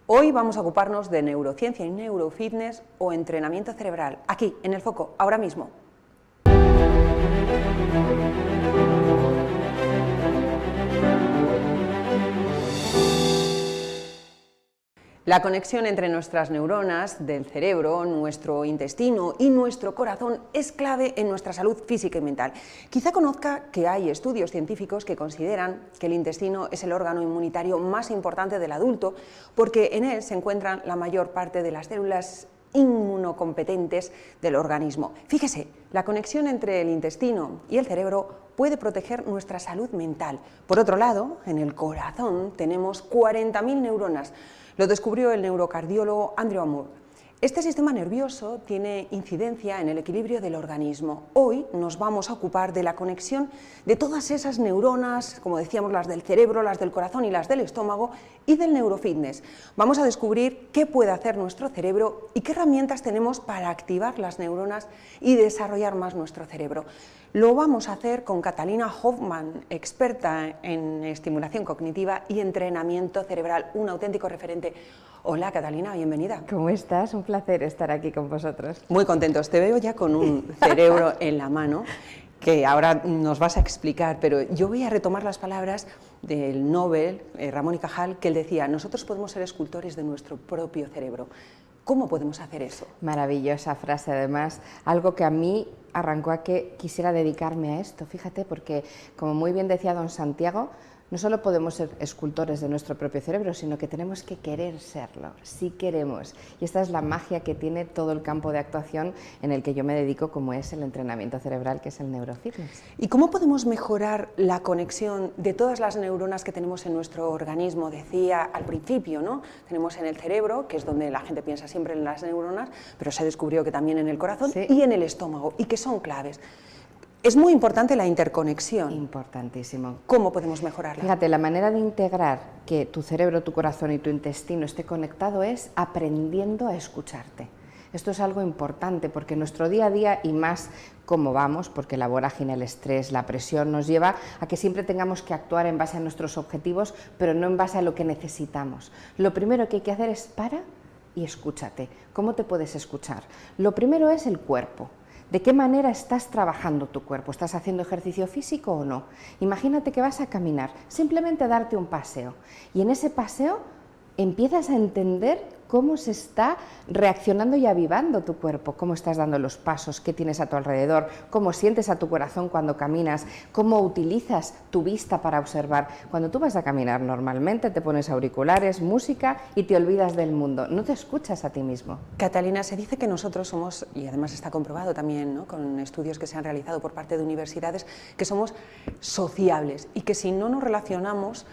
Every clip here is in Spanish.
Hoy vamos a ocuparnos de neurociencia y neurofitness o entrenamiento cerebral, aquí, en El Foco, ahora mismo. La conexión entre nuestras neuronas del cerebro, nuestro intestino y nuestro corazón es clave en nuestra salud física y mental. Quizá conozca que hay estudios científicos que consideran que el intestino es el órgano inmunitario más importante del adulto porque en él se encuentran la mayor parte de las células inmunocompetentes del organismo. Fíjese, la conexión entre el intestino y el cerebro puede proteger nuestra salud mental. Por otro lado, en el corazón tenemos 40.000 neuronas. Lo descubrió el neurocardiólogo Andrew Moore. Este sistema nervioso tiene incidencia en el equilibrio del organismo. Hoy nos vamos a ocupar de la conexión de todas esas neuronas, como decíamos, las del cerebro, las del corazón y las del estómago, y del neurofitness. Vamos a descubrir qué puede hacer nuestro cerebro y qué herramientas tenemos para activar las neuronas y desarrollar más nuestro cerebro. Lo vamos a hacer con Catalina Hoffman, experta en estimulación cognitiva y entrenamiento cerebral, un auténtico referente. Hola Catalina, bienvenida. ¿Cómo estás? Un placer estar aquí con vosotros. Muy contentos, te veo ya con un cerebro en la mano, que ahora nos vas a explicar, pero yo voy a retomar las palabras del Nobel, Ramón y Cajal, que él decía, nosotros podemos ser escultores de nuestro propio cerebro. ¿Cómo podemos hacer eso? Maravillosa frase, además, algo que a mí arrancó a que quisiera dedicarme a esto, fíjate, porque como muy bien decía don Santiago, no solo podemos ser escultores de nuestro propio cerebro, sino que tenemos que querer serlo, si queremos. Y esta es la magia que tiene todo el campo de actuación en el que yo me dedico, como es el entrenamiento cerebral, que es el neurofitness. ¿Y cómo podemos mejorar la conexión de todas las neuronas que tenemos en nuestro organismo? Decía al principio, ¿no? Tenemos en el cerebro, que es donde la gente piensa siempre en las neuronas, pero se descubrió que también en el corazón y en el estómago, y que son claves. Es muy importante la interconexión. Importantísimo. ¿Cómo podemos mejorarla? Fíjate, la manera de integrar que tu cerebro, tu corazón y tu intestino esté conectado es aprendiendo a escucharte. Esto es algo importante porque nuestro día a día y más cómo vamos, porque la vorágine, el estrés, la presión nos lleva a que siempre tengamos que actuar en base a nuestros objetivos, pero no en base a lo que necesitamos. Lo primero que hay que hacer es para y escúchate. ¿Cómo te puedes escuchar? Lo primero es el cuerpo. ¿De qué manera estás trabajando tu cuerpo? ¿Estás haciendo ejercicio físico o no? Imagínate que vas a caminar, simplemente a darte un paseo. Y en ese paseo empiezas a entender cómo se está reaccionando y avivando tu cuerpo, cómo estás dando los pasos, qué tienes a tu alrededor, cómo sientes a tu corazón cuando caminas, cómo utilizas tu vista para observar. Cuando tú vas a caminar normalmente te pones auriculares, música y te olvidas del mundo, no te escuchas a ti mismo. Catalina, se dice que nosotros somos, y además está comprobado también, ¿no?, con estudios que se han realizado por parte de universidades, que somos sociables y que si no nos relacionamos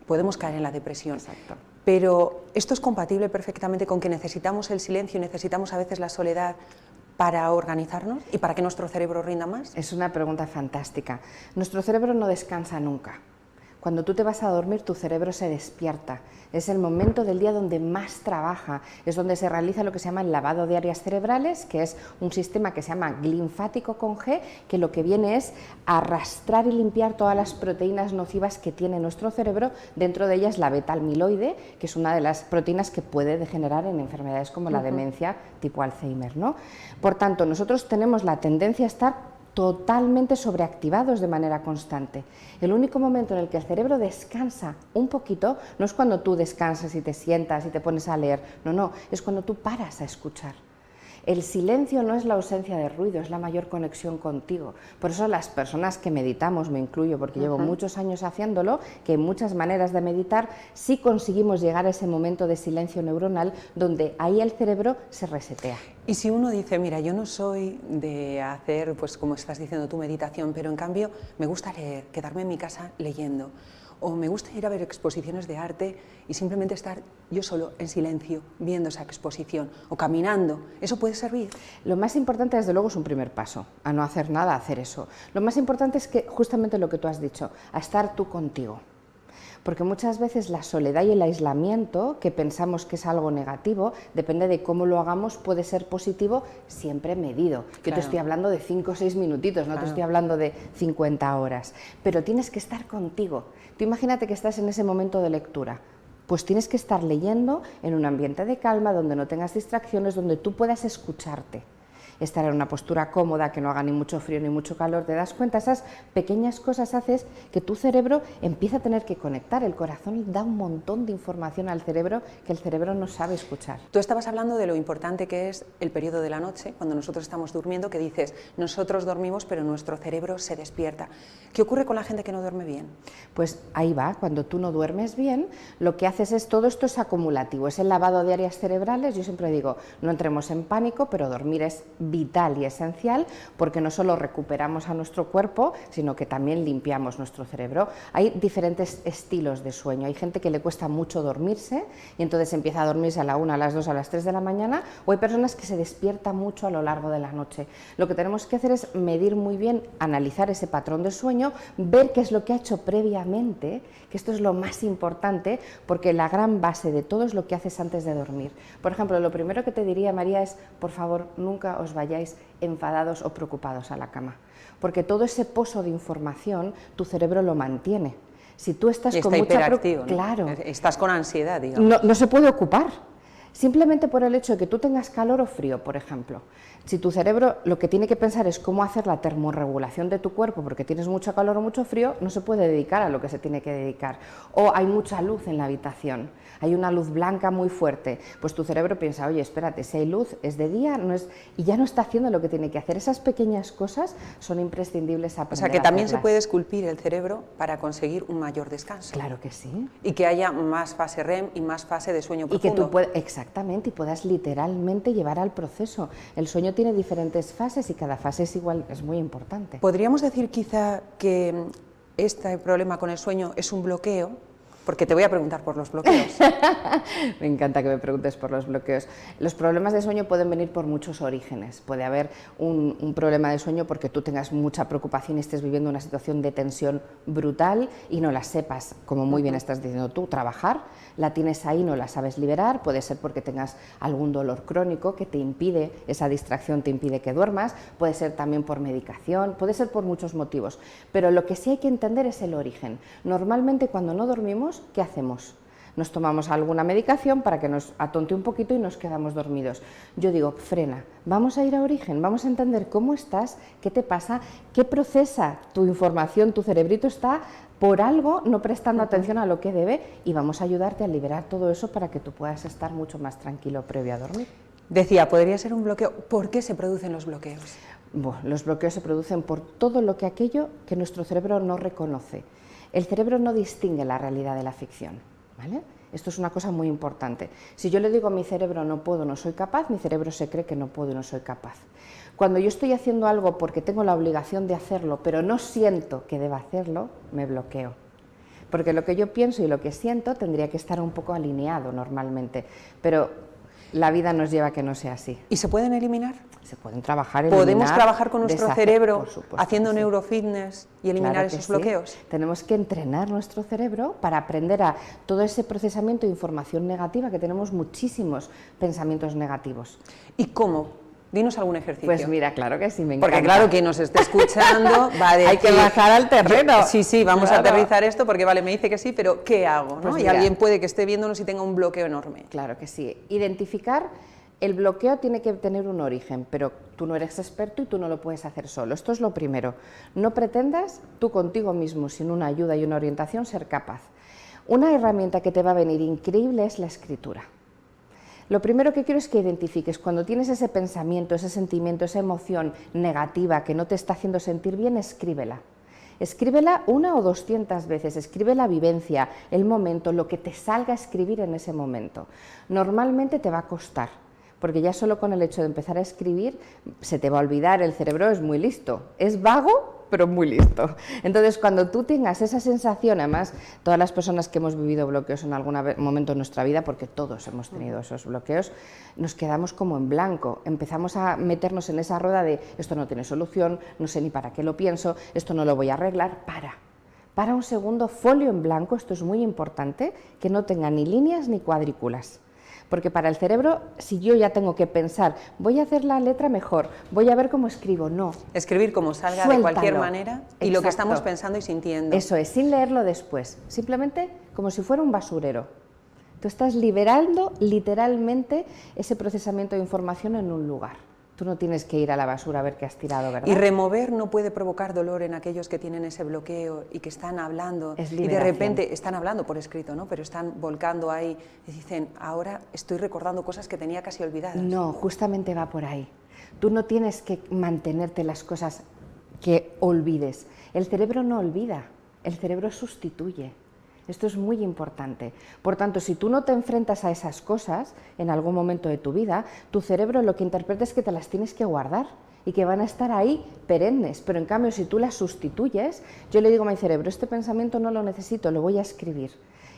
podemos caer en la depresión. Exacto. Pero esto es compatible perfectamente con que necesitamos el silencio y necesitamos a veces la soledad para organizarnos y para que nuestro cerebro rinda más. Es una pregunta fantástica. Nuestro cerebro no descansa nunca. Cuando tú te vas a dormir, tu cerebro se despierta. Es el momento del día donde más trabaja, es donde se realiza lo que se llama el lavado de áreas cerebrales, que es un sistema que se llama linfático con G, que lo que viene es arrastrar y limpiar todas las proteínas nocivas que tiene nuestro cerebro, dentro de ellas la beta-amiloide, que es una de las proteínas que puede degenerar en enfermedades como la demencia tipo Alzheimer, ¿no? Por tanto, nosotros tenemos la tendencia a estar totalmente sobreactivados de manera constante. El único momento en el que el cerebro descansa un poquito no es cuando tú descansas y te sientas y te pones a leer, no, es cuando tú paras a escuchar. El silencio no es la ausencia de ruido, es la mayor conexión contigo. Por eso las personas que meditamos, me incluyo porque llevo muchos años haciéndolo, que hay muchas maneras de meditar, sí conseguimos llegar a ese momento de silencio neuronal donde ahí el cerebro se resetea. Y si uno dice, mira, yo no soy de hacer, pues como estás diciendo tú, meditación, pero en cambio me gusta leer, quedarme en mi casa leyendo, o me gusta ir a ver exposiciones de arte y simplemente estar yo solo en silencio viendo esa exposición o caminando, ¿eso puede servir? Lo más importante desde luego es un primer paso, a no hacer nada, a hacer eso. Lo más importante es que justamente lo que tú has dicho, a estar tú contigo. Porque muchas veces la soledad y el aislamiento, que pensamos que es algo negativo, depende de cómo lo hagamos, puede ser positivo siempre medido. Yo te estoy hablando de 5 o 6 minutitos, no te estoy hablando de 50 horas, pero tienes que estar contigo. Tú imagínate que estás en ese momento de lectura, Pues tienes que estar leyendo en un ambiente de calma, donde no tengas distracciones, donde tú puedas escucharte. Estar en una postura cómoda, que no haga ni mucho frío ni mucho calor, te das cuenta, esas pequeñas cosas haces que tu cerebro empieza a tener que conectar. El corazón da un montón de información al cerebro que el cerebro no sabe escuchar. Tú estabas hablando de lo importante que es el periodo de la noche, cuando nosotros estamos durmiendo, que dices, nosotros dormimos pero nuestro cerebro se despierta. ¿Qué ocurre con la gente que no duerme bien? Pues ahí va, cuando tú no duermes bien, lo que haces es, todo esto es acumulativo, es el lavado de áreas cerebrales. Yo siempre digo, no entremos en pánico, pero dormir es vital y esencial, porque no solo recuperamos a nuestro cuerpo, sino que también limpiamos nuestro cerebro. Hay diferentes estilos de sueño, hay gente que le cuesta mucho dormirse y entonces empieza a dormirse a la 1, a las 2, a las 3 de la mañana, o hay personas que se despiertan mucho a lo largo de la noche. Lo que tenemos que hacer es medir muy bien, analizar ese patrón de sueño, ver qué es lo que ha hecho previamente, que esto es lo más importante, porque la gran base de todo es lo que haces antes de dormir. Por ejemplo, lo primero que te diría, María, es, por favor, nunca os vayáis enfadados o preocupados a la cama, porque todo ese pozo de información tu cerebro lo mantiene. Si tú estás con mucha hiperactivo, ¿no? Claro, estás con ansiedad, digamos. no se puede ocupar. Simplemente por el hecho de que tú tengas calor o frío, por ejemplo. Si tu cerebro lo que tiene que pensar es cómo hacer la termorregulación de tu cuerpo porque tienes mucho calor o mucho frío, no se puede dedicar a lo que se tiene que dedicar. O hay mucha luz en la habitación, hay una luz blanca muy fuerte, pues tu cerebro piensa, oye, espérate, si hay luz, es de día, no es... y ya no está haciendo lo que tiene que hacer. Esas pequeñas cosas son imprescindibles aprender. O sea, que también se puede esculpir el cerebro para conseguir un mayor descanso. Claro que sí. Y que haya más fase REM y más fase de sueño profundo. Y que tú puedas, exactamente, y puedas literalmente llevar al proceso. El sueño tiene diferentes fases y cada fase es igual, es muy importante. ¿Podríamos decir quizá que este problema con el sueño es un bloqueo? Porque te voy a preguntar por los bloqueos. Me encanta que me preguntes por los bloqueos. Los problemas de sueño pueden venir por muchos orígenes. Puede haber un problema de sueño porque tú tengas mucha preocupación y estés viviendo una situación de tensión brutal y no la sepas, como muy bien estás diciendo tú, trabajar, la tienes ahí, no la sabes liberar. Puede ser porque tengas algún dolor crónico que te impide, esa distracción te impide que duermas, puede ser también por medicación, puede ser por muchos motivos. Pero lo que sí hay que entender es el origen. Normalmente cuando no dormimos, ¿qué hacemos? Nos tomamos alguna medicación para que nos atonte un poquito y nos quedamos dormidos. Yo digo, frena, vamos a ir a origen, vamos a entender cómo estás, qué te pasa, qué procesa tu información, tu cerebrito está por algo no prestando atención a lo que debe y vamos a ayudarte a liberar todo eso para que tú puedas estar mucho más tranquilo previo a dormir. Decía, podría ser un bloqueo. ¿Por qué se producen los bloqueos? Bueno, los bloqueos se producen por todo aquello que nuestro cerebro no reconoce. El cerebro no distingue la realidad de la ficción, ¿vale? Esto es una cosa muy importante. Si yo le digo a mi cerebro no puedo, no soy capaz, mi cerebro se cree que no puedo y no soy capaz. Cuando yo estoy haciendo algo porque tengo la obligación de hacerlo, pero no siento que deba hacerlo, me bloqueo. Porque lo que yo pienso y lo que siento tendría que estar un poco alineado normalmente, pero la vida nos lleva a que no sea así. ¿Y se pueden eliminar? Se pueden trabajar, eliminar, ¿Podemos trabajar con nuestro cerebro haciendo sí, neurofitness y eliminar claro que esos bloqueos? Sí. Tenemos que entrenar nuestro cerebro para aprender a todo ese procesamiento de información negativa, que tenemos muchísimos pensamientos negativos. ¿Y cómo? Dinos algún ejercicio. Pues mira, claro que sí, me encanta. Porque claro, quien nos esté escuchando va a decir... Hay que bajar al terreno. Sí, vamos claro. a aterrizar esto porque vale, me dice que sí, pero ¿qué hago? ¿no? Pues y mira, alguien puede que esté viéndonos y tenga un bloqueo enorme. Claro que sí. Identificar, el bloqueo tiene que tener un origen, pero tú no eres experto y tú no lo puedes hacer solo. Esto es lo primero. No pretendas tú contigo mismo, sin una ayuda y una orientación, ser capaz. Una herramienta que te va a venir increíble es la escritura. Lo primero que quiero es que identifiques cuando tienes ese pensamiento, ese sentimiento, esa emoción negativa que no te está haciendo sentir bien, escríbela. Escríbela 1 o 200 veces, escribe la vivencia, el momento, lo que te salga a escribir en ese momento. Normalmente te va a costar, porque ya solo con el hecho de empezar a escribir se te va a olvidar, el cerebro es muy listo, es vago, pero muy listo. Entonces, cuando tú tengas esa sensación, además, todas las personas que hemos vivido bloqueos en algún momento de nuestra vida, porque todos hemos tenido esos bloqueos, nos quedamos como en blanco, empezamos a meternos en esa rueda de esto no tiene solución, no sé ni para qué lo pienso, esto no lo voy a arreglar, para un segundo, folio en blanco, esto es muy importante, que no tenga ni líneas ni cuadrículas. Porque para el cerebro, si yo ya tengo que pensar, voy a hacer la letra mejor, voy a ver cómo escribo, no. Escribir como salga Suéltalo. de cualquier manera y Exacto. lo que estamos pensando y sintiendo. Eso es, sin leerlo después, simplemente como si fuera un basurero. Tú estás liberando literalmente ese procesamiento de información en un lugar. Tú no tienes que ir a la basura a ver qué has tirado, ¿verdad? Y remover no puede provocar dolor en aquellos que tienen ese bloqueo y que están hablando Es y de liberación. repente están hablando por escrito, ¿no? Pero están volcando ahí y dicen, ahora estoy recordando cosas que tenía casi olvidadas. No, justamente va por ahí. Tú no tienes que mantenerte las cosas que olvides. El cerebro no olvida, el cerebro sustituye. Esto es muy importante. Por tanto, si tú no te enfrentas a esas cosas en algún momento de tu vida, tu cerebro lo que interpreta es que te las tienes que guardar y que van a estar ahí perennes. Pero en cambio, si tú las sustituyes, yo le digo a mi cerebro, este pensamiento no lo necesito, lo voy a escribir.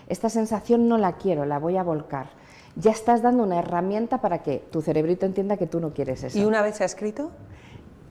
Esta sensación no la quiero, la voy a volcar. Ya estás dando una herramienta para que tu cerebrito entienda que tú no quieres eso. ¿Y una vez se ha escrito?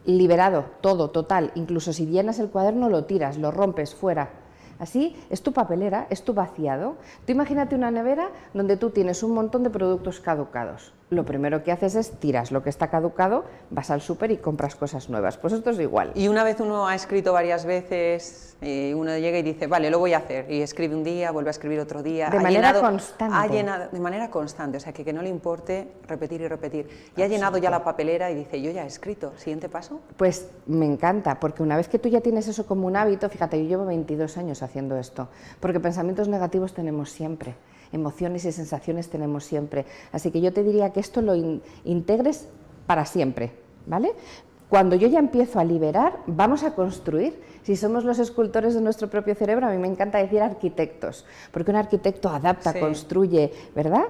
Liberado, todo, total. Incluso si llenas el cuaderno, lo tiras, lo rompes fuera. Así es tu papelera, es tu vaciado. Tú imagínate una nevera donde tú tienes un montón de productos caducados. Lo primero que haces es tiras lo que está caducado, vas al súper y compras cosas nuevas. Pues esto es igual. Y una vez uno ha escrito varias veces, uno llega y dice, vale, lo voy a hacer. Y escribe un día, vuelve a escribir otro día. De manera constante. Ha llenado, de manera constante, o sea, que no le importe repetir y repetir. Y ha llenado ya la papelera y dice, yo ya he escrito, ¿siguiente paso? Pues me encanta, porque una vez que tú ya tienes eso como un hábito, fíjate, yo llevo 22 años haciendo esto, porque pensamientos negativos tenemos siempre. Emociones y sensaciones tenemos siempre, así que yo te diría que esto lo integres para siempre, ¿vale? Cuando yo ya empiezo a liberar, vamos a construir. Si somos los escultores de nuestro propio cerebro, a mí me encanta decir arquitectos, porque un arquitecto adapta, sí, construye, ¿verdad?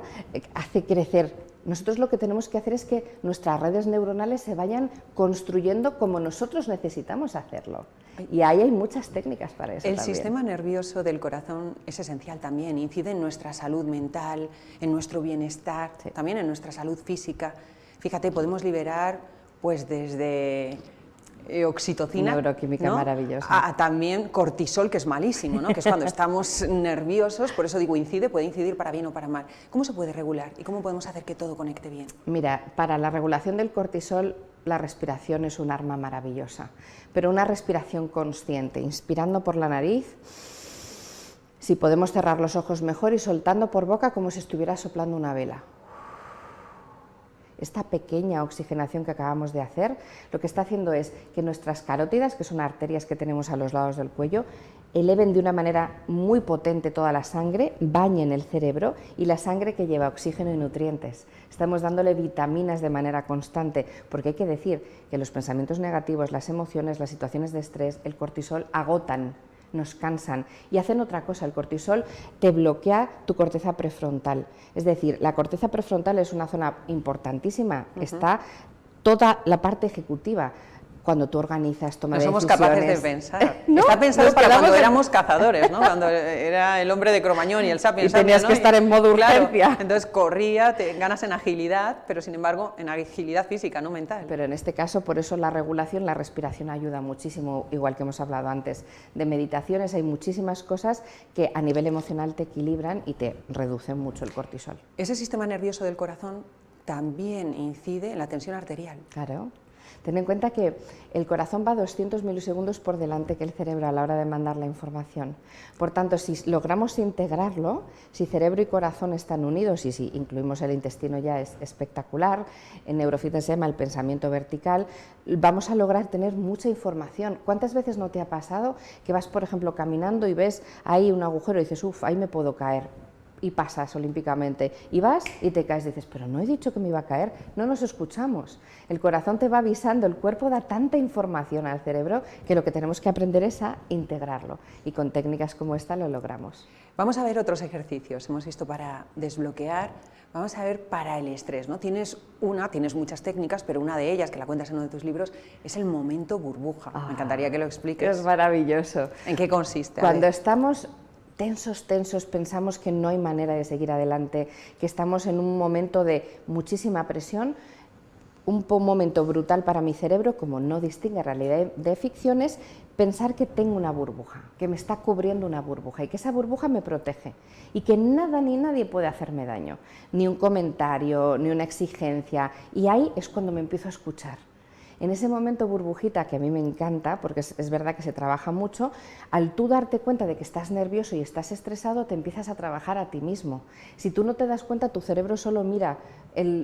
Hace crecer. Nosotros lo que tenemos que hacer es que nuestras redes neuronales se vayan construyendo como nosotros necesitamos hacerlo. Y ahí hay muchas técnicas para eso. El también. sistema nervioso del corazón es esencial también, incide en nuestra salud mental, en nuestro bienestar, Sí, también en nuestra salud física. Fíjate, podemos liberar pues desde oxitocina, neuroquímica, ¿no?, maravillosa, a también cortisol, que es malísimo, ¿no?, que es cuando estamos nerviosos, por eso digo puede incidir para bien o para mal. ¿Cómo se puede regular y cómo podemos hacer que todo conecte bien? Mira, para la regulación del cortisol, la respiración es un arma maravillosa, pero una respiración consciente, inspirando por la nariz, si podemos cerrar los ojos mejor, y soltando por boca como si estuviera soplando una vela. Esta pequeña oxigenación que acabamos de hacer, lo que está haciendo es que nuestras carótidas, que son arterias que tenemos a los lados del cuello, eleven de una manera muy potente toda la sangre, bañen el cerebro, y la sangre que lleva oxígeno y nutrientes. Estamos dándole vitaminas de manera constante, porque hay que decir que los pensamientos negativos, las emociones, las situaciones de estrés, el cortisol agotan, nos cansan y hacen otra cosa. El cortisol te bloquea tu corteza prefrontal, es decir, la corteza prefrontal es una zona importantísima, está toda la parte ejecutiva. Cuando tú organizas, tomas decisiones... No somos capaces de pensar. ¿No? Está pensado para cuando de... éramos cazadores, ¿no? Cuando era el hombre de Cromañón y el sapiens. Y tenías ¿no?, que estar en modo urgencia. Claro, entonces corría, ganas en agilidad, pero sin embargo en agilidad física, no mental. Pero en este caso, por eso la regulación, la respiración ayuda muchísimo, igual que hemos hablado antes de meditaciones. Hay muchísimas cosas que a nivel emocional te equilibran y te reducen mucho el cortisol. Ese sistema nervioso del corazón también incide en la tensión arterial. Claro. Ten en cuenta que el corazón va 200 milisegundos por delante que el cerebro a la hora de mandar la información. Por tanto, si logramos integrarlo, si cerebro y corazón están unidos, y si incluimos el intestino ya es espectacular, en neurofitness se llama el pensamiento vertical, vamos a lograr tener mucha información. ¿Cuántas veces no te ha pasado que vas, por ejemplo, caminando y ves ahí un agujero y dices, uff, ahí me puedo caer? Y pasas olímpicamente, y vas y te caes, dices, pero no he dicho que me iba a caer, no nos escuchamos. El corazón te va avisando, el cuerpo da tanta información al cerebro que lo que tenemos que aprender es a integrarlo, y con técnicas como esta lo logramos. Vamos a ver otros ejercicios, hemos visto para desbloquear, vamos a ver para el estrés, ¿no? Tienes muchas técnicas, pero una de ellas, que la cuentas en uno de tus libros, es el momento burbuja. Me encantaría que lo expliques. Es maravilloso. ¿En qué consiste? Cuando estamos tensos, pensamos que no hay manera de seguir adelante, que estamos en un momento de muchísima presión, un momento brutal para mi cerebro, como no distingue realidad de ficción, es pensar que tengo una burbuja, que me está cubriendo una burbuja y que esa burbuja me protege y que nada ni nadie puede hacerme daño, ni un comentario, ni una exigencia, y ahí es cuando me empiezo a escuchar. En ese momento burbujita, que a mí me encanta, porque es verdad que se trabaja mucho, al tú darte cuenta de que estás nervioso y estás estresado, te empiezas a trabajar a ti mismo. Si tú no te das cuenta, tu cerebro solo mira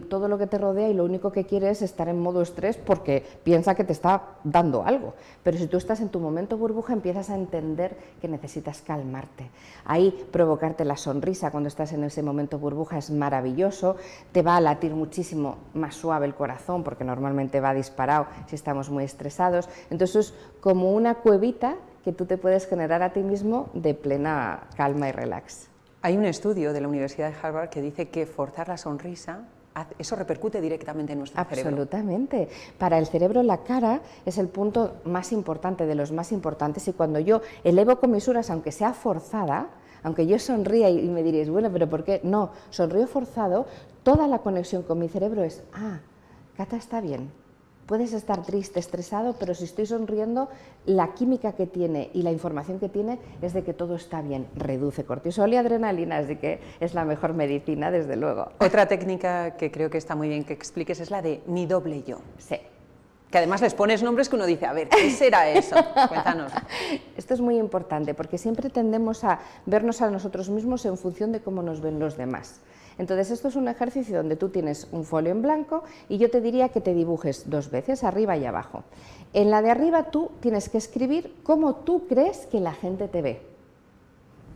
todo lo que te rodea y lo único que quiere es estar en modo estrés porque piensa que te está dando algo. Pero si tú estás en tu momento burbuja, empiezas a entender que necesitas calmarte. Ahí provocarte la sonrisa cuando estás en ese momento burbuja es maravilloso, te va a latir muchísimo más suave el corazón porque normalmente va disparado si estamos muy estresados. Entonces es como una cuevita que tú te puedes generar a ti mismo de plena calma y relax. Hay un estudio de la Universidad de Harvard que dice que forzar la sonrisa, eso repercute directamente en nuestro cerebro. Absolutamente. Para el cerebro la cara es el punto más importante, de los más importantes, y cuando yo elevo comisuras, aunque sea forzada, aunque yo sonría y me diréis, bueno, pero ¿por qué? No, sonrío forzado, toda la conexión con mi cerebro es, Cata está bien. Puedes estar triste, estresado, pero si estoy sonriendo, la química que tiene y la información que tiene es de que todo está bien. Reduce cortisol y adrenalina, así que es la mejor medicina, desde luego. Otra técnica que creo que está muy bien que expliques es la de mi doble yo. Sí. Que además les pones nombres que uno dice, a ver, ¿qué será eso? Cuéntanos. Esto es muy importante porque siempre tendemos a vernos a nosotros mismos en función de cómo nos ven los demás. Entonces esto es un ejercicio donde tú tienes un folio en blanco y yo te diría que te dibujes 2 veces, arriba y abajo. En la de arriba tú tienes que escribir cómo tú crees que la gente te ve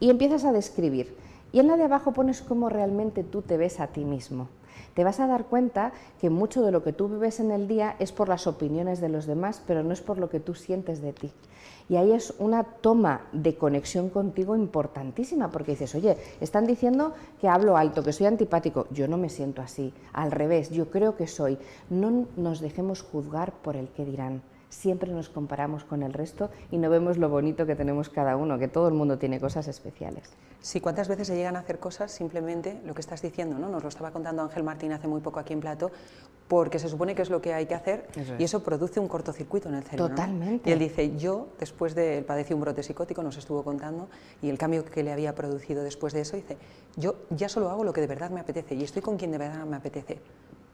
y empiezas a describir. Y en la de abajo pones cómo realmente tú te ves a ti mismo. Te vas a dar cuenta que mucho de lo que tú vives en el día es por las opiniones de los demás, pero no es por lo que tú sientes de ti. Y ahí es una toma de conexión contigo importantísima, porque dices, oye, están diciendo que hablo alto, que soy antipático, yo no me siento así, al revés, yo creo que soy. No nos dejemos juzgar por el que dirán. Siempre nos comparamos con el resto y no vemos lo bonito que tenemos cada uno, que todo el mundo tiene cosas especiales. Sí, ¿cuántas veces se llegan a hacer cosas simplemente lo que estás diciendo, ¿no? Nos lo estaba contando Ángel Martín hace muy poco aquí en Plato, porque se supone que es lo que hay que hacer y eso produce un cortocircuito en el cerebro. Totalmente. ¿No? Y él dice, yo, después de él padeció un brote psicótico, nos estuvo contando, y el cambio que le había producido después de eso, dice, yo ya solo hago lo que de verdad me apetece y estoy con quien de verdad me apetece.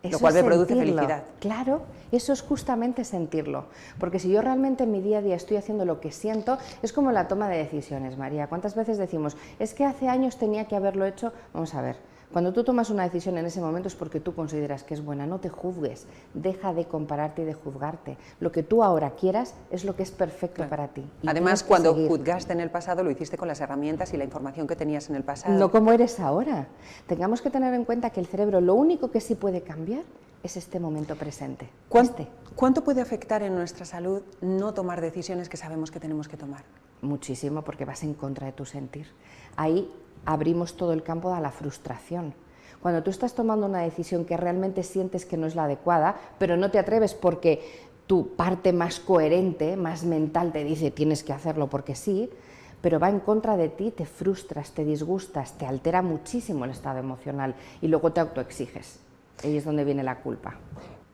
Eso lo cual me produce sentirlo. Felicidad. Claro, eso es justamente sentirlo, porque si yo realmente en mi día a día estoy haciendo lo que siento, es como la toma de decisiones, María. ¿Cuántas veces decimos, es que hace años tenía que haberlo hecho? Vamos a ver, cuando tú tomas una decisión en ese momento es porque tú consideras que es buena, no te juzgues, deja de compararte y de juzgarte. Lo que tú ahora quieras es lo que es perfecto para ti. Además, cuando juzgaste en el pasado, lo hiciste con las herramientas y la información que tenías en el pasado. No como eres ahora. Tengamos que tener en cuenta que el cerebro lo único que sí puede cambiar es este momento presente. ¿Cuánto puede afectar en nuestra salud no tomar decisiones que sabemos que tenemos que tomar? Muchísimo, porque vas en contra de tu sentir. Ahí abrimos todo el campo a la frustración. Cuando tú estás tomando una decisión que realmente sientes que no es la adecuada, pero no te atreves porque tu parte más coherente, más mental te dice tienes que hacerlo porque sí, pero va en contra de ti, te frustras, te disgustas, te altera muchísimo el estado emocional y luego te autoexiges. Ahí es donde viene la culpa.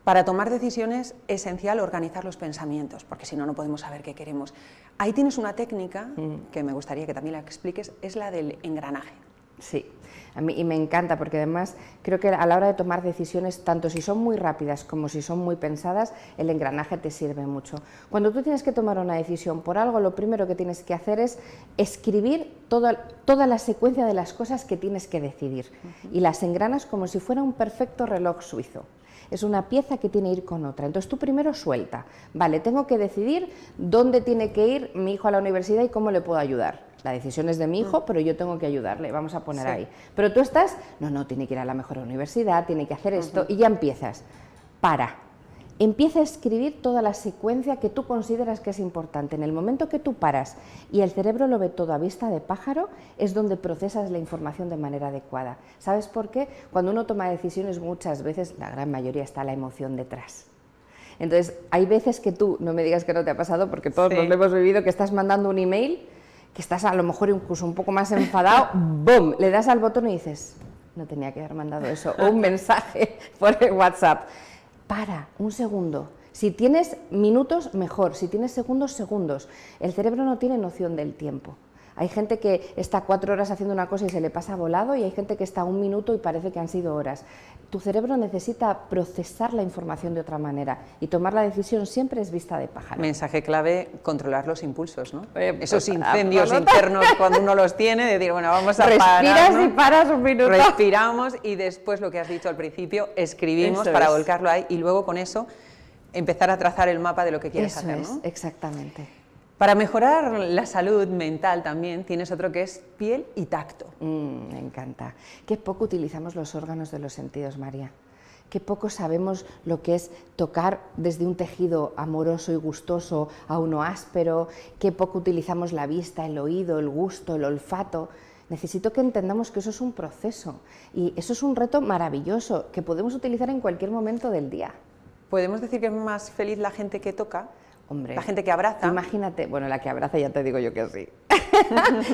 Para tomar decisiones es esencial organizar los pensamientos, porque si no, no podemos saber qué queremos. Ahí tienes una técnica que me gustaría que también la expliques, es la del engranaje. Sí, a mí y me encanta porque además creo que a la hora de tomar decisiones, tanto si son muy rápidas como si son muy pensadas, el engranaje te sirve mucho. Cuando tú tienes que tomar una decisión por algo, lo primero que tienes que hacer es escribir toda la secuencia de las cosas que tienes que decidir y las engranas como si fuera un perfecto reloj suizo. Es una pieza que tiene que ir con otra. Entonces tú primero suelta. Vale, tengo que decidir dónde tiene que ir mi hijo a la universidad y cómo le puedo ayudar. La decisión es de mi hijo, pero yo tengo que ayudarle, vamos a poner ahí. Pero tú estás, no, tiene que ir a la mejor universidad, tiene que hacer esto, y ya empiezas. Empieza a escribir toda la secuencia que tú consideras que es importante. En el momento que tú paras y el cerebro lo ve todo a vista de pájaro, es donde procesas la información de manera adecuada. ¿Sabes por qué? Cuando uno toma decisiones, muchas veces, la gran mayoría, está la emoción detrás. Entonces, hay veces que tú, no me digas que no te ha pasado, porque todos nos lo hemos vivido, que estás mandando un email, que estás a lo mejor incluso un poco más enfadado, ¡boom!, le das al botón y dices, no tenía que haber mandado eso, o un mensaje por el WhatsApp. Para, un segundo. Si tienes minutos, mejor. Si tienes segundos, segundos. El cerebro no tiene noción del tiempo. Hay gente que está 4 horas haciendo una cosa y se le pasa volado, y hay gente que está 1 minuto y parece que han sido horas. Tu cerebro necesita procesar la información de otra manera, y tomar la decisión siempre es vista de pájaro. Mensaje clave, controlar los impulsos, ¿no? Esos incendios internos cuando uno los tiene, de decir, bueno, vamos a parar, respiras, ¿no? y paras un minuto. Respiramos y después, lo que has dicho al principio, escribimos Eso para es. volcarlo ahí, y luego con eso empezar a trazar el mapa de lo que quieres Eso hacer, es, ¿no? exactamente. Para mejorar la salud mental también tienes otro que es piel y tacto. Me encanta. Qué poco utilizamos los órganos de los sentidos, María. Qué poco sabemos lo que es tocar desde un tejido amoroso y gustoso a uno áspero. Qué poco utilizamos la vista, el oído, el gusto, el olfato. Necesito que entendamos que eso es un proceso, y eso es un reto maravilloso que podemos utilizar en cualquier momento del día. ¿Podemos decir que es más feliz la gente que toca? Hombre, La gente que abraza. Imagínate, bueno, la que abraza ya te digo yo que sí.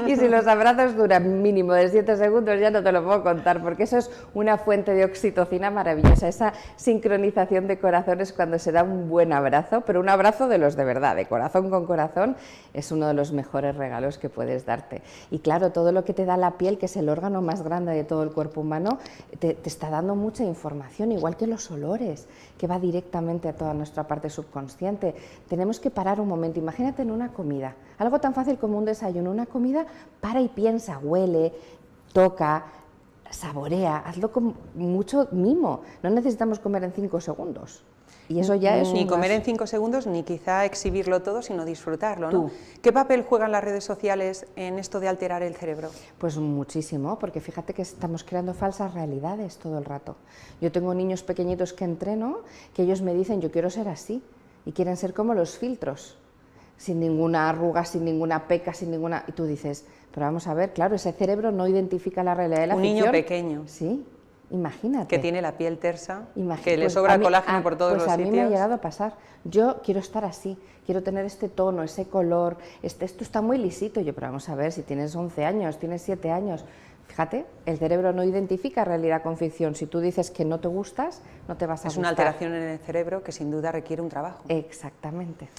Y si los abrazos duran mínimo de 7 segundos, ya no te lo puedo contar, porque eso es una fuente de oxitocina maravillosa, esa sincronización de corazones cuando se da un buen abrazo, pero un abrazo de los de verdad, de corazón con corazón, es uno de los mejores regalos que puedes darte. Y claro, todo lo que te da la piel, que es el órgano más grande de todo el cuerpo humano, te está dando mucha información, igual que los olores, que va directamente a toda nuestra parte subconsciente. Tenemos que parar un momento, imagínate en una comida, algo tan fácil como un desayuno, una comida, para y piensa, huele, toca, saborea, hazlo con mucho mimo, no necesitamos comer en 5 segundos. Y eso ya es ni comer en 5 segundos, ni quizá exhibirlo todo, sino disfrutarlo, ¿no? Tú. ¿Qué papel juegan las redes sociales en esto de alterar el cerebro? Pues muchísimo, porque fíjate que estamos creando falsas realidades todo el rato. Yo tengo niños pequeñitos que entreno, que ellos me dicen, yo quiero ser así, y quieren ser como los filtros, sin ninguna arruga, sin ninguna peca, sin ninguna... Y tú dices, pero vamos a ver, claro, ese cerebro no identifica la realidad de la ficción. Un niño pequeño. Sí, imagínate. Que tiene la piel tersa, Imagínate, que le pues sobra colágeno por todos los pues sitios. a mí me ha llegado a pasar. Yo quiero estar así, quiero tener este tono, ese color, esto está muy lisito. Yo, pero vamos a ver, si tienes 11 años, tienes 7 años... Fíjate, el cerebro no identifica realidad con ficción. Si tú dices que no te gustas, no te vas a gustar. Es una alteración en el cerebro que sin duda requiere un trabajo. Exactamente.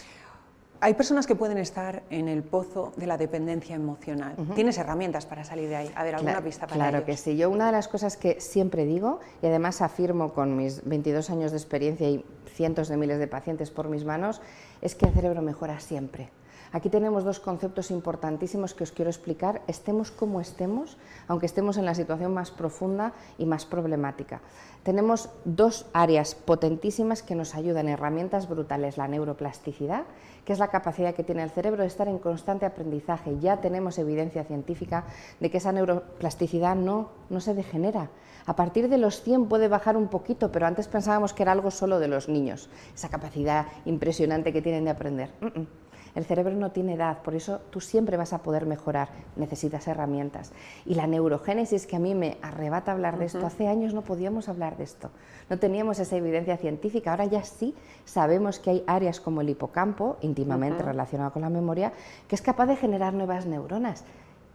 Hay personas que pueden estar en el pozo de la dependencia emocional. ¿Tienes herramientas para salir de ahí? A ver, ¿alguna pista para Claro ellos? que sí. Yo una de las cosas que siempre digo, y además afirmo con mis 22 años de experiencia y cientos de miles de pacientes por mis manos, es que el cerebro mejora siempre. Aquí tenemos 2 conceptos importantísimos que os quiero explicar, estemos como estemos, aunque estemos en la situación más profunda y más problemática. Tenemos 2 áreas potentísimas que nos ayudan, herramientas brutales, la neuroplasticidad, que es la capacidad que tiene el cerebro de estar en constante aprendizaje. Ya tenemos evidencia científica de que esa neuroplasticidad no se degenera. A partir de los 100 puede bajar un poquito, pero antes pensábamos que era algo solo de los niños, esa capacidad impresionante que tienen de aprender. El cerebro no tiene edad, por eso tú siempre vas a poder mejorar, necesitas herramientas. Y la neurogénesis, que a mí me arrebata hablar de esto, hace años no podíamos hablar de esto, no teníamos esa evidencia científica, ahora ya sí sabemos que hay áreas como el hipocampo, íntimamente relacionado con la memoria, que es capaz de generar nuevas neuronas.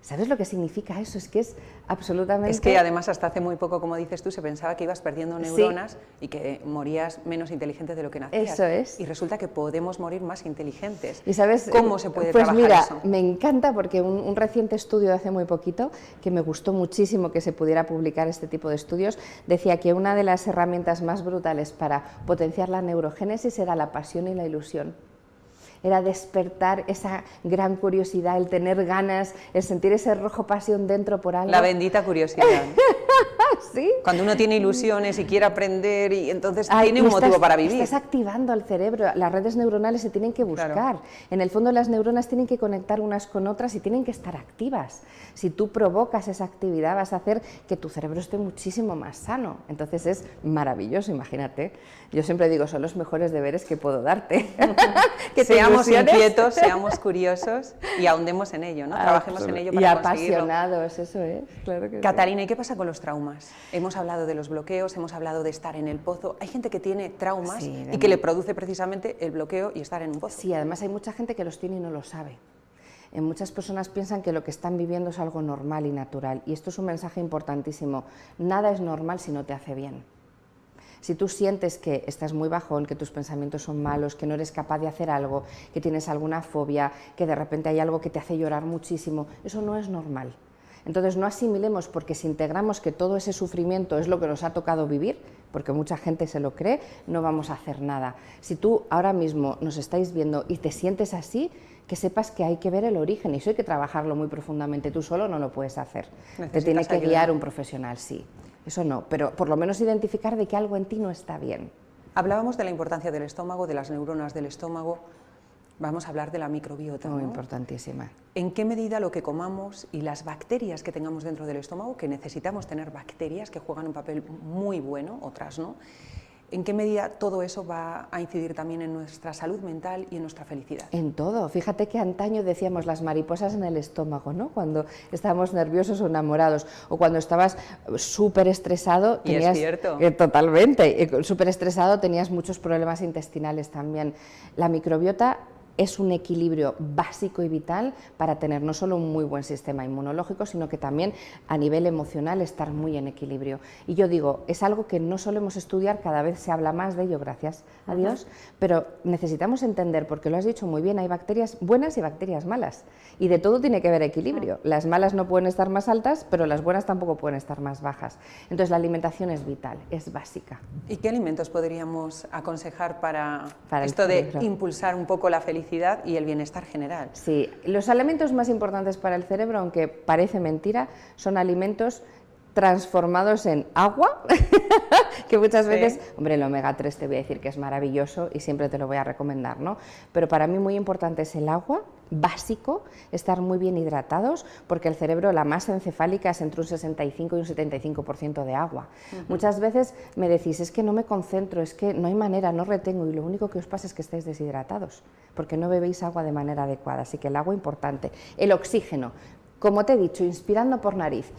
¿Sabes lo que significa eso? Es que es absolutamente... Es que además hasta hace muy poco, como dices tú, se pensaba que ibas perdiendo neuronas y que morías menos inteligente de lo que nacías. Eso es. Y resulta que podemos morir más inteligentes. ¿Y sabes cómo se puede pues trabajar mira, eso? Me encanta porque un reciente estudio de hace muy poquito, que me gustó muchísimo que se pudiera publicar este tipo de estudios, decía que una de las herramientas más brutales para potenciar la neurogénesis era la pasión y la ilusión. Era despertar esa gran curiosidad, el tener ganas, el sentir ese rojo pasión dentro por algo. La bendita curiosidad. ¿Sí? Cuando uno tiene ilusiones y quiere aprender y entonces tiene un motivo para vivir. Estás activando al cerebro, las redes neuronales se tienen que buscar. Claro. En el fondo las neuronas tienen que conectar unas con otras y tienen que estar activas. Si tú provocas esa actividad vas a hacer que tu cerebro esté muchísimo más sano. Entonces es maravilloso, imagínate. Yo siempre digo, son los mejores deberes que puedo darte. Que seamos inquietos, seamos curiosos y ahondemos en ello, ¿no? Trabajemos en ello para conseguirlo. Y apasionados, eso es, claro que Catalina, ¿y qué pasa con los traumas? Hemos hablado de los bloqueos, hemos hablado de estar en el pozo. Hay gente que tiene traumas y que le produce precisamente el bloqueo y estar en un pozo. Sí, además hay mucha gente que los tiene y no lo sabe. Muchas personas piensan que lo que están viviendo es algo normal y natural, y esto es un mensaje importantísimo. Nada es normal si no te hace bien. Si tú sientes que estás muy bajón, que tus pensamientos son malos, que no eres capaz de hacer algo, que tienes alguna fobia, que de repente hay algo que te hace llorar muchísimo, eso no es normal. Entonces no asimilemos, porque si integramos que todo ese sufrimiento es lo que nos ha tocado vivir, porque mucha gente se lo cree, no vamos a hacer nada. Si tú ahora mismo nos estáis viendo y te sientes así, que sepas que hay que ver el origen, y eso hay que trabajarlo muy profundamente, tú solo no lo puedes hacer. Te tiene que guiar un profesional, sí, eso no, pero por lo menos identificar de que algo en ti no está bien. Hablábamos de la importancia del estómago, de las neuronas del estómago. Vamos a hablar de la microbiota, Muy ¿no? importantísima. ¿En qué medida lo que comamos y las bacterias que tengamos dentro del estómago, que necesitamos tener bacterias que juegan un papel muy bueno, otras no, en qué medida todo eso va a incidir también en nuestra salud mental y en nuestra felicidad? En todo. Fíjate que antaño decíamos las mariposas en el estómago, ¿no? Cuando estábamos nerviosos o enamorados, o cuando estabas súper estresado. Y es cierto. Totalmente. Súper estresado, tenías muchos problemas intestinales también. La microbiota es un equilibrio básico y vital para tener no solo un muy buen sistema inmunológico, sino que también a nivel emocional estar muy en equilibrio. Y yo digo, es algo que no solemos estudiar, cada vez se habla más de ello, gracias a Dios, pero necesitamos entender, porque lo has dicho muy bien, hay bacterias buenas y bacterias malas, y de todo tiene que haber equilibrio. Las malas no pueden estar más altas, pero las buenas tampoco pueden estar más bajas. Entonces la alimentación es vital, es básica. ¿Y qué alimentos podríamos aconsejar para esto el de cerebro? impulsar un poco la felicidad y el bienestar general? Sí, los alimentos más importantes para el cerebro, aunque parece mentira, son alimentos transformados en agua, que muchas veces, hombre, el omega 3 te voy a decir que es maravilloso y siempre te lo voy a recomendar, ¿no? Pero para mí muy importante es el agua, básico, estar muy bien hidratados, porque el cerebro, la masa encefálica es entre un 65 y un 75% de agua. Muchas veces me decís, es que no me concentro, es que no hay manera, no retengo, y lo único que os pasa es que estáis deshidratados, porque no bebéis agua de manera adecuada, así que el agua importante. El oxígeno, como te he dicho, inspirando por nariz,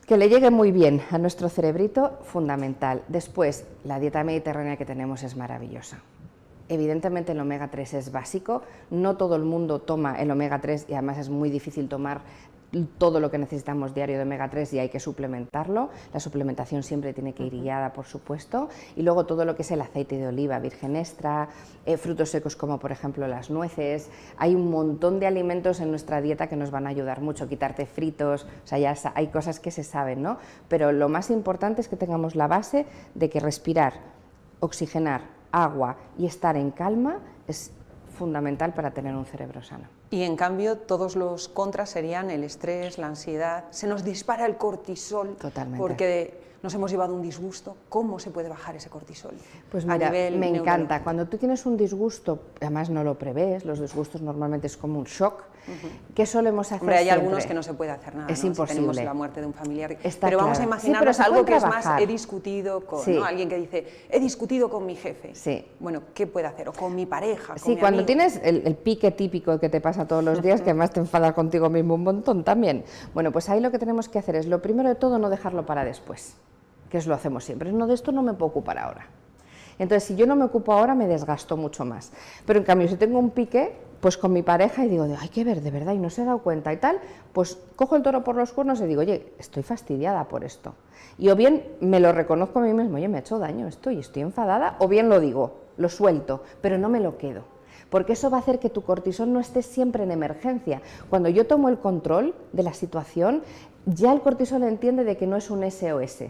que le llegue muy bien a nuestro cerebrito, fundamental. Después, la dieta mediterránea que tenemos es maravillosa. Evidentemente el omega 3 es básico, no todo el mundo toma el omega 3 y además es muy difícil tomar todo lo que necesitamos diario de omega 3 y hay que suplementarlo. La suplementación siempre tiene que ir guiada, por supuesto, y luego todo lo que es el aceite de oliva virgen extra, frutos secos como por ejemplo las nueces. Hay un montón de alimentos en nuestra dieta que nos van a ayudar mucho, quitarte fritos, o sea, ya hay cosas que se saben, ¿no? Pero lo más importante es que tengamos la base de que respirar, oxigenar, agua y estar en calma es fundamental para tener un cerebro sano. Y en cambio todos los contras serían el estrés, la ansiedad, se nos dispara el cortisol. Totalmente. Porque nos hemos llevado un disgusto. ¿Cómo se puede bajar ese cortisol? Pues mira, me encanta, cuando tú tienes un disgusto, además no lo prevés, los disgustos normalmente es como un shock, ¿qué solemos hacer? Hombre, hay siempre? algunos que no se puede hacer nada, es ¿no? imposible. Si tenemos la muerte de un familiar. Está pero vamos a claro. imaginarnos Sí, pero algo que es trabajar. más, he discutido con ¿no? alguien que dice, he discutido con mi jefe. Sí. Bueno, ¿qué puede hacer? O con mi pareja, con Sí, mi cuando amigo. tienes el pique típico que te pasa todos los días, que además te enfadas contigo mismo un montón también. Bueno, pues ahí lo que tenemos que hacer es, lo primero de todo, no dejarlo para después, que es lo hacemos siempre. No, de esto no me puedo ocupar ahora. Entonces, si yo no me ocupo ahora, me desgasto mucho más. Pero en cambio, si tengo un pique, pues con mi pareja y digo, hay que ver, de verdad, y no se ha dado cuenta y tal, pues cojo el toro por los cuernos y digo, oye, estoy fastidiada por esto. Y o bien me lo reconozco a mí mismo, oye, me ha hecho daño esto y estoy enfadada, o bien lo digo, lo suelto, pero no me lo quedo. Porque eso va a hacer que tu cortisol no esté siempre en emergencia. Cuando yo tomo el control de la situación, ya el cortisol entiende de que no es un SOS.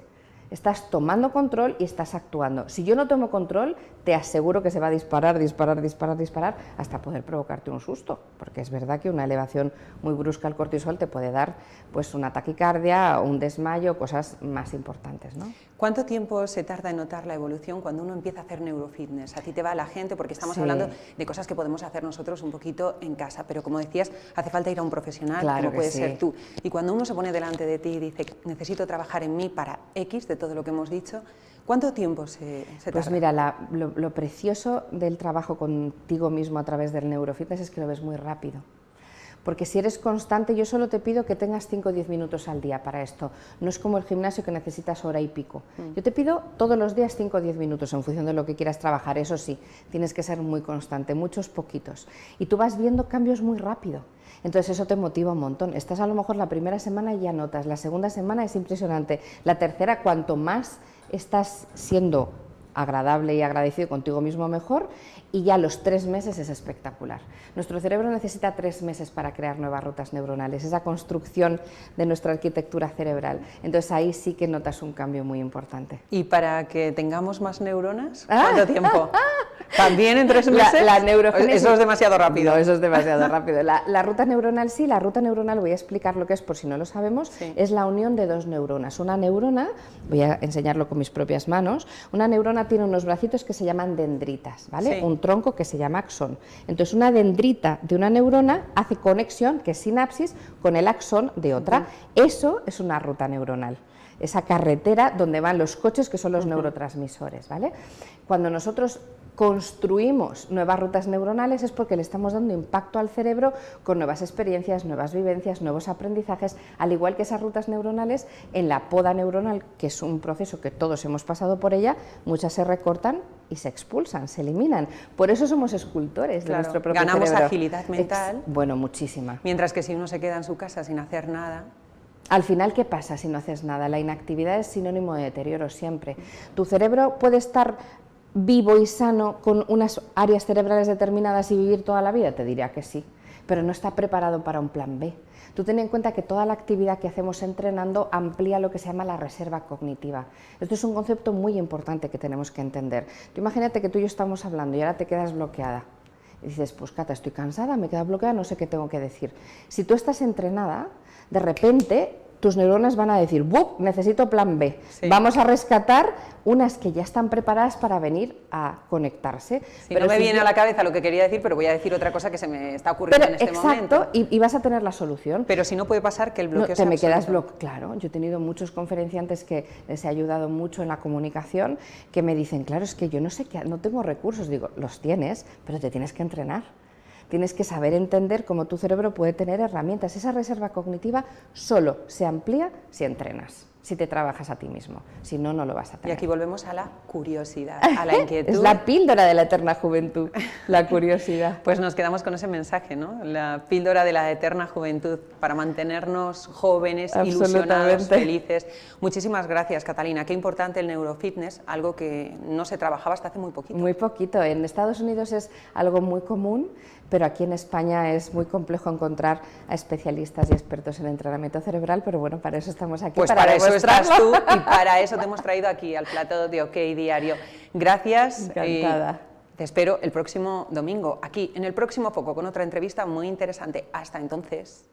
Estás tomando control y estás actuando. Si yo no tomo control, te aseguro que se va a disparar, disparar, disparar, disparar, hasta poder provocarte un susto, porque es verdad que una elevación muy brusca al cortisol te puede dar pues una taquicardia, un desmayo, cosas más importantes, ¿no? ¿Cuánto tiempo se tarda en notar la evolución cuando uno empieza a hacer neurofitness? A ti te va la gente, porque estamos hablando de cosas que podemos hacer nosotros un poquito en casa, pero como decías, hace falta ir a un profesional, claro como puede sí. ser tú. Y cuando uno se pone delante de ti y dice, necesito trabajar en mí para X, de todo lo que hemos dicho, ¿cuánto tiempo se tarda? Pues mira, lo precioso del trabajo contigo mismo a través del neurofitness es que lo ves muy rápido. Porque si eres constante, yo solo te pido que tengas 5 o 10 minutos al día para esto. No es como el gimnasio que necesitas hora y pico. Yo te pido todos los días 5 o 10 minutos en función de lo que quieras trabajar. Eso sí, tienes que ser muy constante, muchos poquitos. Y tú vas viendo cambios muy rápido. Entonces eso te motiva un montón. Estás a lo mejor la primera semana y ya notas, la segunda semana es impresionante, la tercera cuanto más estás siendo agradable y agradecido contigo mismo mejor, y ya los 3 meses es espectacular. Nuestro cerebro necesita 3 meses para crear nuevas rutas neuronales, esa construcción de nuestra arquitectura cerebral. Entonces ahí sí que notas un cambio muy importante. ¿Y para que tengamos más neuronas? ¿Cuánto tiempo? ¿También en 3 meses? La neurogénesis... Eso es demasiado rápido. No, eso es demasiado rápido. La ruta neuronal sí, la ruta neuronal, voy a explicar lo que es por si no lo sabemos, sí. Es la unión de 2 neuronas. Una neurona, voy a enseñarlo con mis propias manos, una neurona tiene unos bracitos que se llaman dendritas, ¿vale? Sí. Un tronco que se llama axón. Entonces una dendrita de una neurona hace conexión, que es sinapsis, con el axón de otra. Eso es una ruta neuronal. Esa carretera donde van los coches, que son los neurotransmisores, ¿vale? Cuando nosotros construimos nuevas rutas neuronales es porque le estamos dando impacto al cerebro con nuevas experiencias, nuevas vivencias, nuevos aprendizajes, al igual que esas rutas neuronales en la poda neuronal, que es un proceso que todos hemos pasado por ella, muchas se recortan y se expulsan, se eliminan. Por eso somos escultores de nuestro propio cerebro. Ganamos agilidad mental. Bueno, muchísima. Mientras que si uno se queda en su casa sin hacer nada... Al final, ¿qué pasa si no haces nada? La inactividad es sinónimo de deterioro siempre. Tu cerebro puede estar vivo y sano con unas áreas cerebrales determinadas y vivir toda la vida, te diría que sí, pero no está preparado para un plan B. Tú ten en cuenta que toda la actividad que hacemos entrenando amplía lo que se llama la reserva cognitiva. Esto es un concepto muy importante que tenemos que entender. Tú imagínate que tú y yo estamos hablando y ahora te quedas bloqueada. Y dices, pues Cata, estoy cansada, me he quedado bloqueada, no sé qué tengo que decir. Si tú estás entrenada, de repente tus neuronas van a decir, ¡bup! Necesito plan B. Sí. Vamos a rescatar unas que ya están preparadas para venir a conectarse. Sí, pero no me viene a la cabeza lo que quería decir, pero voy a decir otra cosa que se me está ocurriendo en este momento. Exacto, y vas a tener la solución. Pero si no puede pasar que el bloqueo sea te me quedas absoluto. Claro, yo he tenido muchos conferenciantes que les he ayudado mucho en la comunicación, que me dicen, claro, es que yo no sé qué, no tengo recursos. Digo, los tienes, pero te tienes que entrenar. Tienes que saber entender cómo tu cerebro puede tener herramientas. Esa reserva cognitiva solo se amplía si entrenas, si te trabajas a ti mismo. Si no, no lo vas a tener. Y aquí volvemos a la curiosidad, a la inquietud. Es la píldora de la eterna juventud, la curiosidad. Pues nos quedamos con ese mensaje, ¿no? La píldora de la eterna juventud para mantenernos jóvenes, ilusionados, felices. Muchísimas gracias, Catalina. Qué importante el neurofitness, algo que no se trabajaba hasta hace muy poquito. Muy poquito. En Estados Unidos es algo muy común, pero aquí en España es muy complejo encontrar a especialistas y expertos en entrenamiento cerebral, pero bueno, para eso estamos aquí. Pues para eso estás tú y para eso te hemos traído aquí al plató de OK Diario. Gracias. Encantada. Te espero el próximo domingo, aquí, en El Próximo Foco, con otra entrevista muy interesante. Hasta entonces.